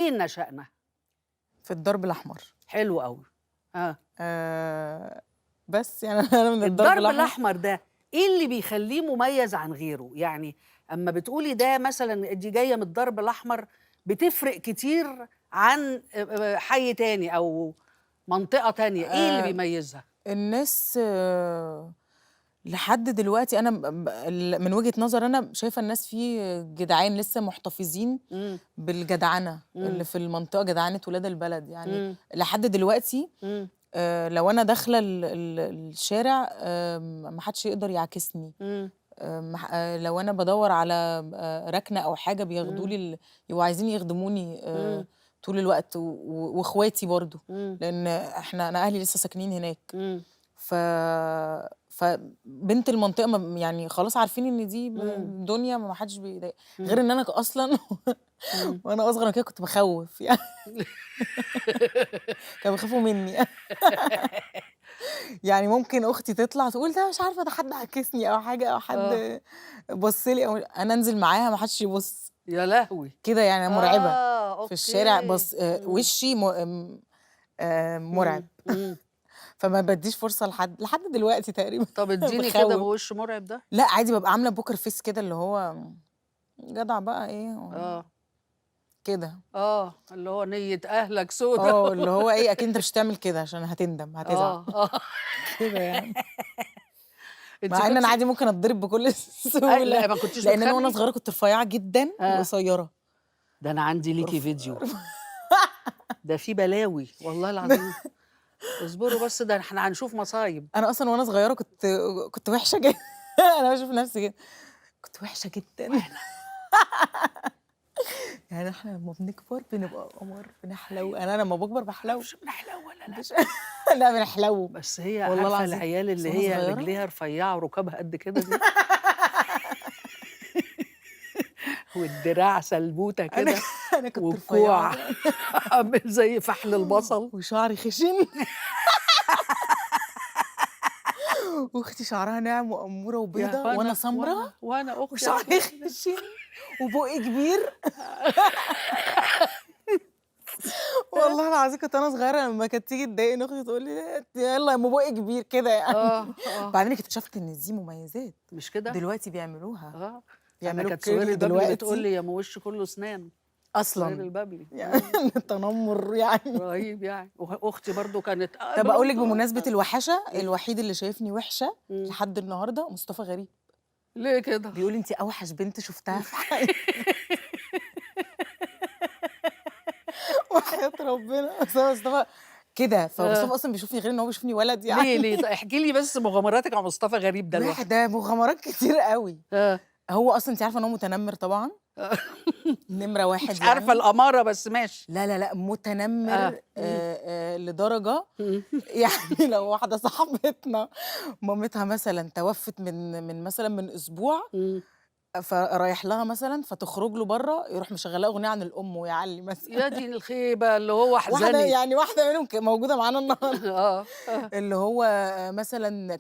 فين نشأنا؟ في الدرب الأحمر. حلو أوي. بس يعني أنا من الدرب الدرب الأحمر. الأحمر ده إيه اللي بيخلّيه مميز عن غيره؟ يعني أمّا بتقولي ده مثلًا دي جاية من الدرب الأحمر، بتفرق كتير عن حي تاني أو منطقة تانية، إيه اللي بيميزها؟ الناس لحد دلوقتي أنا من وجهة نظري أنا شايفة الناس فيه جدعان لسه محتفظين إمم، بالجدعنة اللي إمم، في المنطقة، جدعنة ولاد البلد يعني إمم، لحد دلوقتي. إمم، لو أنا داخلة الشارع ما حدش يقدر يعاكسني. إمم، لو أنا بادوّر على ركنة أو حاجة بياخدوا إمم، لي يبقوا عايزين يخدموني إمم، طول الوقت وإخواتي برضه، إمم، لإن أنا أهلي لسه ساكنين هناك. إمم، ف فبنت المنطقة يعني خلاص عارفين إن دي إمم، دنيا ما حدش إمم، غير إن أنا أصلًا إمم. وأنا أصغر كده كنت باخوّف يعني كانوا بيخافوا منّي يعني ممكن أختي تطلع تقول ده مش عارفة ده حد عاكسني أو حاجة أو آه، حد بَص لي أو أنا أنزل معاها ما حدش يبُص. يا لهوي! كده يعني مرعبة، في الشارع أوكي، إمم، وشّي مرعب، إمم، إمم. فما بادّيش فرصة لحد دلوقتي تقريبًا طب ادّيني كده باخوّف. بوِش مرعب ده. لأ عادي بابقى عاملة poker face كده اللي هو جدع بقى إيه آه، كده. اللي هو نيّة أهلك سودا. اللي هو إيه أكيد أنت مش هتعمل كده عشان هتندم، هتزعل آه. كده يعني. أنتِ مع إن كنتِ أنا عادي ممكن أتضرب بكل لأ سهولة، ما كنتيش لإن أنا وأنا بتخافي؟ صغيرة كنت رفيّعة جدًا آه، وقصيّرة. ده أنا عندي ليكِ رف فيديو، ده في بلاوي والله العظيم، اصبروا بس ده إحنا هنشوف مصايب. أنا أصلًا وأنا صغيرة كنت وِحشة جدًا أنا باشوف نفسي كده، كنت وِحشة جدًا. وإحنا يعني إحنا لمّا بنكبر بنبقى قمر، بنحلو، أنا لمّا باكبر ما باحلو. أعرفش بنحلو والّا لأ، مش لأ بنحلو، بس هي والله عارفة العظيم. العيال بس اللي وأنا هي صغيرة رجليها رفيّعة وركبها قد كده دي، والدراع سلبوتة أنا كده، أنا كنت رفيّعة والكوع كمان عامل زي فحل البصل. وشعري خشن وأختي شعرها ناعم وأمورة يا وبيضا وأنا هنا سمرا وأنا أختي وشعري عاملة كده. خشن وبُقي كبير. والله العظيم كنت وأنا صغيرة لمّا كانت تيجي تضايقني أختي تقول لي: "يالّا يا أم بُقي كبير." كده يعني. آه، بعدين اكتشفت إن دي مميزات، مش كده؟ دلوقتي بيعملوها، آه، أنا بيعملوا كانت سهير curly البابلي بتقول دلوقتي لي: "يا أم وش كُلّه أسنان." سهير أصلًا، البابلي، يعني تنمر يعني. رهيب يعني، أختي برضه كانت طَب أقول لِك برضه بمناسبة الوحاشة، إيه؟ الوحيد اللي شايفني وِحشة إمم، لحد النهارده مصطفى غريب، ليه كده؟ بيقول لي: "أنتِ أوحش بنت شُفتها في حياتي." وحياة ربنا أصل هو مصطفى كده، فمصطفى آه، أصلًا بيشوفني غير إن هو بيشوفني ولد ليه؟ يعني. طب احكي لي بس مغامراتِك مع مصطفى غريب ده لوحده. ده مغامرات كتيرة أوي. آه، هو أصلًا أنتِ عارفة إن هو متنمر طبعًا، آه. نمرة مش 1 عارفة يعني. الأمارة بس ماشي. لا، لا، لأ، آه، متنمر إمم، لدرجة إمم، يعني لو واحدة صاحبتنا مامتها مثلًا توفت من مثلًا من أسبوع، إمم. فرايح لها مثلًا، فتخرج له برّه، يروح مشغّل لها أغنية عن الأم ويعلّي مثلًا. يا دي الخيبة، اللي هو احذني. واحدة منهم موجودة معانا النهارده، آه، اللي هو مثلًا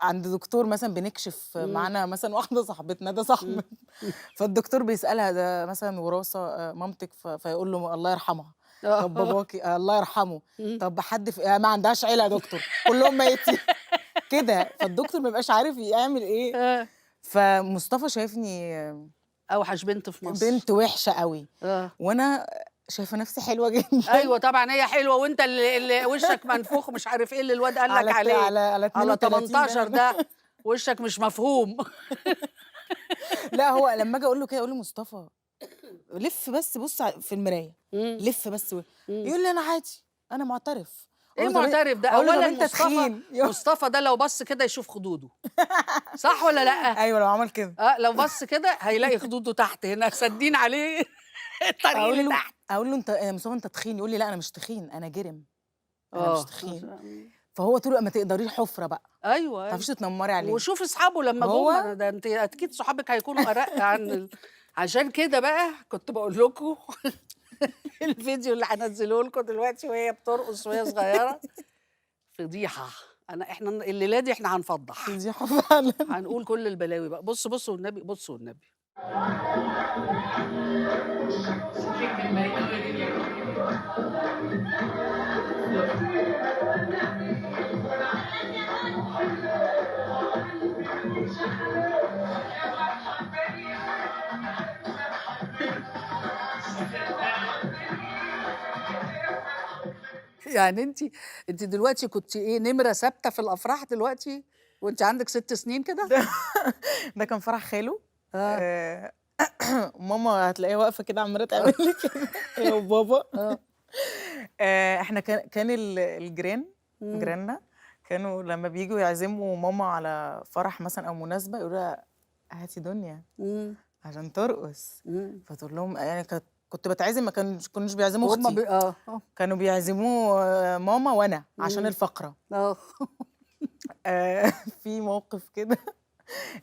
عند دكتور مثلًا بنكشف إمم، معانا مثلًا واحدة صاحبتنا، ده إمم، صاحبي إمم، فالدكتور بيسألها ده مثلًا وراثة مامتِك فيقول له الله يرحمها. طب آه، باباكِ الله يرحمه. إمم. طب حد ما عندهاش عيلة يا دكتور، كلّهم ميتين كده، فالدكتور ما بيبقاش عارف يعمل إيه. آه، فمصطفى شايفني أوحش بنت في مصر. بنت وِحشة أوي، آه، وأنا شايفة نفسي حلوة جدًا أيوه طبعًا هي حلوة وأنت اللي وشّك منفوخ مش عارف إيه اللي الواد قال لك عليه، على على 32 18 باين ده وشّك مش مفهوم. لأ هو لمّا آجي أقول له كده أقول له: "مصطفى لِف بس بُص في المراية، إمم، لِف بس إمم. يقول لي: "أنا عادي، أنا مُعترف." إيه معترف ده؟ أقول له: "طب أولًا أنت تخين." مصطفى ده لو بَص كده يشوف خدوده، صح والّا لأ؟ أيوه لو عمل كده. لو بَص كده هيلاقي خدوده تحت هنا سادين عليه الطريق اللي تحت. أقول له: "أنت يا مصطفى أنت تخين." يقول لي: "لأ أنا مش تخين، أنا جِرِم، أنا مش تخين." فهو طول الوقت ما تقدريش حُفرة بقى، ما أيوه، أيوه. تعرفيش تتنمّري عليه. وشوفي أصحابه لمّا هو جُم، ده أنتِ أكيد صحابِك هيكونوا أرَق عن عشان كده بقى كنت باقول لكم الفيديو اللي هانزّله لكم دلوقتي وهي بترقص وهي صغيرة، فضيحة. إحنا الليلة دي إحنا هنفضّح، فضيحة فعلًا. هنقول كل البلاوي بقى. بُصّوا والنبي، بُصّوا والنبي. يعني أنتِ دلوقتي كنتِ إيه، نمرة ثابتة في الأفراح دلوقتي وأنتِ عندِك 6 سنين كده؟ ده كان فرح خاله. آه، آآ ماما هتلاقيها واقفة كده عمّالة تعمل لي كده هي وبابا. آه، إحنا كان الجيران، إمم، جيراننا كانوا لمّا بييجوا يعزموا ماما على فرح مثلًا أو مناسبة يقولوا لها: "هاتي دنيا إمم، عشان ترقص." إمم، فتقول لهم يعني كنت باتعزم ما كانوش بيعزموا وهُم أختي، كانوا بيعزموا ماما وأنا عشان إمم، الفقرة. آه، في موقف كده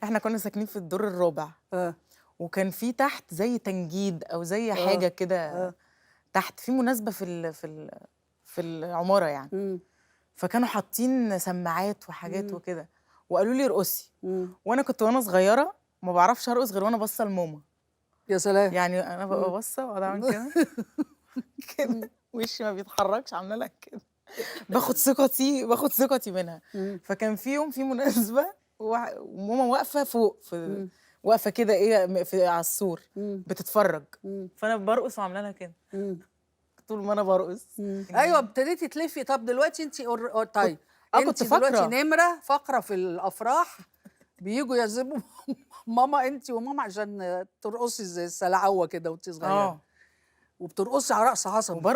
إحنا كنا ساكنين في الدور الرابع، آه، وكان في تحت زي تنجيد أو زي آه، حاجة كده آه، تحت، في مناسبة في العمارة يعني. إمم، فكانوا حاطين سماعات وحاجات إمم، وكده، وقالوا لي ارقصي. إمم، وأنا كنت وأنا صغيرة ما باعرفش أرقص غير وأنا باصة لماما، يا سلام! يعني أنا بابقى إمم، باصة واقعد أعمل كده، كده إمم، وشي ما بيتحركش عاملة لك كده، باخد ثقتي منها. إمم، فكان في يوم في مناسبة وماما واقفة فوق إمم، واقفة كده إيه على السور إمم، بتتفرج، إمم، فأنا بارقص وعاملة لها كده إمم. طول ما أنا بارقص. أيوه ابتديتِ تلفي، طب دلوقتي أنتِ كنت طيب أنتِ كنت دلوقتي فاكرة. نمرة فقرة في الأفراح، بييجوا يعزموا ماما أنتِ وماما عشان ترقصي زي السلعوة كده وأنتِ صغيرة، آه. وبترقصي على رقص عصبي.